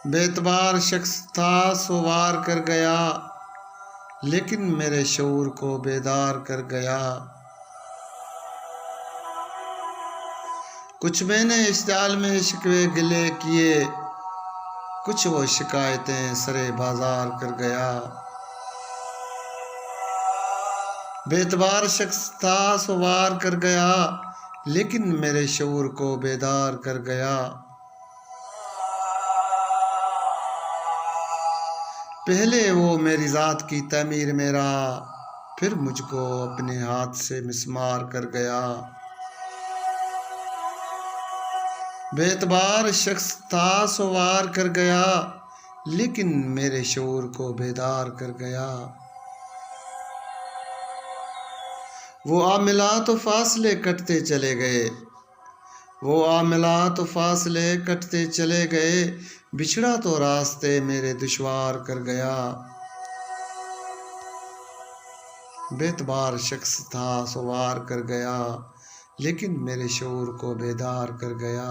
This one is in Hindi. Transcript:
बेतबार शख्स था सो वार कर गया, लेकिन मेरे शऊर को बेदार कर गया। कुछ मैंने इस जाल में शिकवे गिले किए, कुछ वो शिकायतें सरे बाजार कर गया। बेतबार शख्स था सो वार कर गया, लेकिन मेरे शऊर को बेदार कर गया। पहले वो मेरी ज़ात की तमीर में रहा, फिर मुझको अपने हाथ से मिस्मार कर गया। बेतबार शख्स था सो वार कर गया, लेकिन मेरे शऊर को बेदार कर गया। वो आमिला तो फासले कटते चले गए, वो आमिला तो फासले कटते चले गए, बिछड़ा तो रास्ते मेरे दुश्वार कर गया। बेतबार शख्स था सो वार कर गया, लेकिन मेरे शऊर को बेदार कर गया।